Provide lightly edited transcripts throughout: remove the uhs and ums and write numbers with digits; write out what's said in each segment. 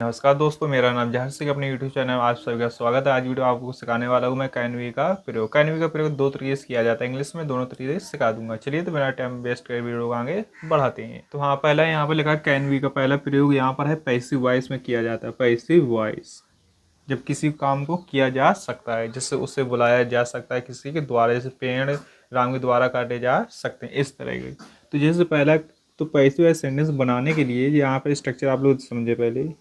नमस्कार दोस्तों, मेरा नाम जहर सिंह, अपने यूट्यूब चैनल में आप सभी का स्वागत है। आज वीडियो आपको सिखाने वाला हूँ मैं कैनवी का प्रयोग। कैनवी का प्रयोग दो तरीके से किया जाता है, इंग्लिश में दोनों तरीके से सिखा दूंगा। चलिए तो बिना टाइम वेस्ट कर वीडियो को आगे बढ़ाते हैं। तो हाँ, पहला यहाँ पर लिखा है कैनवी का पहला प्रयोग यहाँ पर है पैसिव वॉइस में किया जाता है। पैसिव वॉइस जब किसी काम को किया जा सकता है, जिससे उसे बुलाया जा सकता है किसी के द्वारा, जैसे पेड़ राम के द्वारा काटे जा सकते हैं, इस तरह के। तो जैसे पहला तो पैसिव वॉइस सेंटेंस बनाने के लिए यहाँ पर स्ट्रक्चर आप लोग समझे।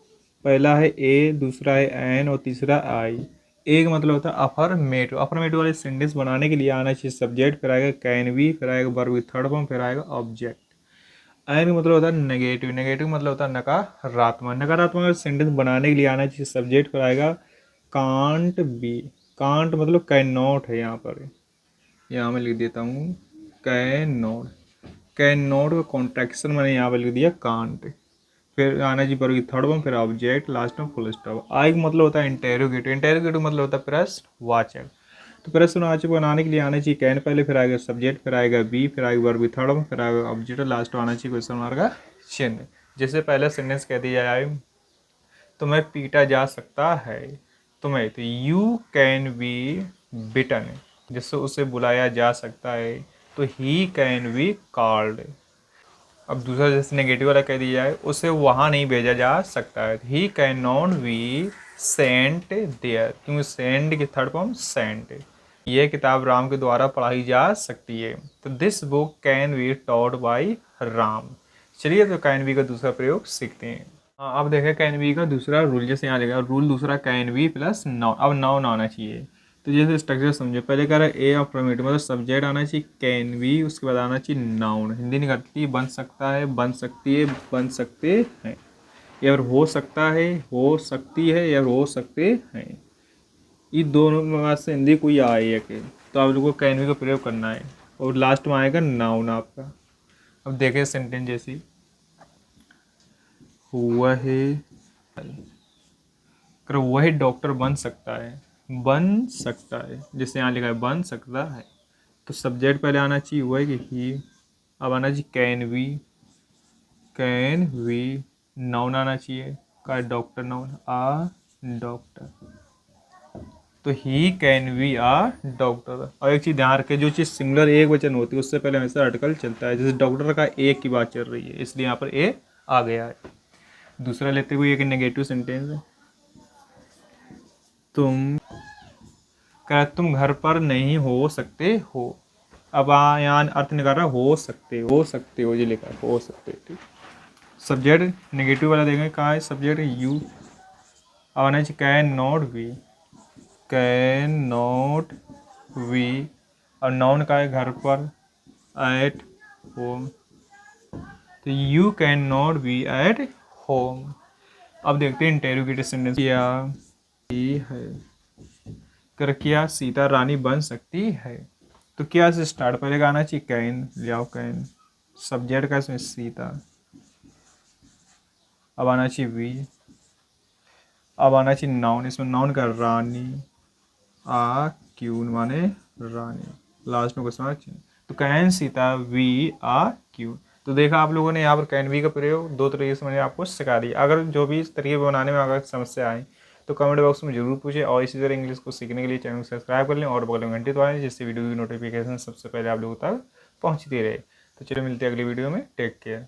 पहला है ए, दूसरा है एन और तीसरा आई। ए का मतलब होता है अफर्मेटिव। अफर्मेटिव वाले सेंटेंस बनाने के लिए आना चाहिए सब्जेक्ट, फिर आएगा कैन बी, फिर आएगा वर्ब विद थर्ड फॉर्म, फिर आएगा ऑब्जेक्ट। एन का मतलब होता है नेगेटिव। नेगेटिव मतलब होता है नकारात्मक। नकारात्मक सेंटेंस बनाने के लिए आना चाहिए सब्जेक्ट, फिर आएगा कांट बी। कांट मतलब कैन नॉट है यहाँ पर। यहाँ मैं लिख देता हूँ कैन नॉट। कैन नॉट का कॉन्ट्रैक्शन मैंने यहाँ पर लिख दिया कांट। फिर आना जी पर थर्ड वन, फिर ऑब्जेक्ट, लास्ट में फुल स्टॉप। आई का मतलब होता है इंटेरोगेटिव। इंटेरोगेटिव मतलब होता है प्रश्नवाचक। तो प्रश्नवाचक बनाने के लिए आना चाहिए कैन पहले, फिर आएगा सब्जेक्ट, फिर आएगा बी, फिर आएगा वर्ब विद थर्ड वन, फिर आएगा ऑब्जेक्ट, लास्ट में आना चाहिए क्वेश्चन मार्क का चिन्ह। जैसे पहले सेंटेंस कह दिया जाए तुम्हें पीटा जा सकता है, तुम्हें, तो यू कैन बी बिटन। जिससे उसे बुलाया जा सकता है तो ही कैन बी कॉल्ड। अब दूसरा जैसे नेगेटिव वाला कह दिया जाए उसे वहाँ नहीं भेजा जा सकता है, he can not be sent there, क्योंकि सेंड की थर्ड फॉर्म सेंट। यह किताब राम के द्वारा पढ़ाई जा सकती है, तो this book can be taught by Ram. चलिए तो कैन बी का दूसरा प्रयोग सीखते हैं। हाँ, अब देखें कैन बी का दूसरा रूल। जैसे यहाँ लिखा रूल दूसरा कैन बी प्लस नाउन। अब नाउन आना चाहिए। तो जैसे स्ट्रक्चर समझो, पहले कह रहा है ए अफर्मेटिव मतलब सब्जेक्ट आना चाहिए कैन बी, उसके बाद आना चाहिए नाउन। हिंदी नहीं करती, बन सकता है, बन सकती है, बन सकते हैं, या फिर हो सकता है, हो सकती है, या हो सकते हैं। ये दोनों में से हिंदी कोई आए है कि, तो आप लोगों को कैन बी का प्रयोग करना है। और लास्ट में आएगा नाउन आपका। अब देखें सेंटेंस जैसी वह वही डॉक्टर बन सकता है। बन सकता है, जैसे यहाँ लिखा है बन सकता है, तो सब्जेक्ट पहले आना चाहिए वह कि ही। अब आना चाहिए can be. Can be noun आना चाहिए का डॉक्टर, नाउन आ डॉक्टर, तो he can be a doctor. और एक चीज़ ध्यान रखें, जो चीज़ सिंगुलर एक वचन होती है उससे पहले हमेशा आर्टिकल चलता है। जैसे डॉक्टर का एक की बात चल रही है, इसलिए यहाँ पर ए आ गया है। दूसरा लेते हुए एक नेगेटिव सेंटेंस है, तुम घर पर नहीं हो सकते हो। अब यहाँ अर्थ निकाल रहा हो सकते हो, ये लिखा है हो सकते, ठीक। सब्जेक्ट नेगेटिव वाला देखेंगे कहाँ है, सब्जेक्ट यू। अब आना चाहिए can not be. Can not be. और नाउन का है घर पर, एट होम, तो you can not be at home. अब देखते हैं इंटेरोगेटिव सेंटेंस। क्या है, कर क्या सीता रानी बन सकती है। तो क्या से स्टार्ट पहले आना चाहिए कैन, ले आओ कैन, सब्जेक्ट का इसमें सीता। अब आना चाहिए वी। अब आना चाहिए नाउन, इसमें नाउन का रानी, आ क्यून माने रानी, लास्ट में क्वेश्चन मार्क। तो can Sita be a queen. तो देखा आप लोगों ने यहाँ पर कैन वी का प्रयोग दो तरीके से मैंने आपको सिखा दिया। अगर जो भी इस तरीके बनाने में अगर समस्या आए तो कमेंट बॉक्स में जरूर पूछें। और इसी तरह इंग्लिश को सीखने के लिए चैनल को सब्सक्राइब कर लें और बगल में घंटी दबाएं, जिससे वीडियो की नोटिफिकेशन सबसे पहले आप लोगों तक पहुँचती रहे। तो चलिए मिलते हैं अगली वीडियो में। Take care.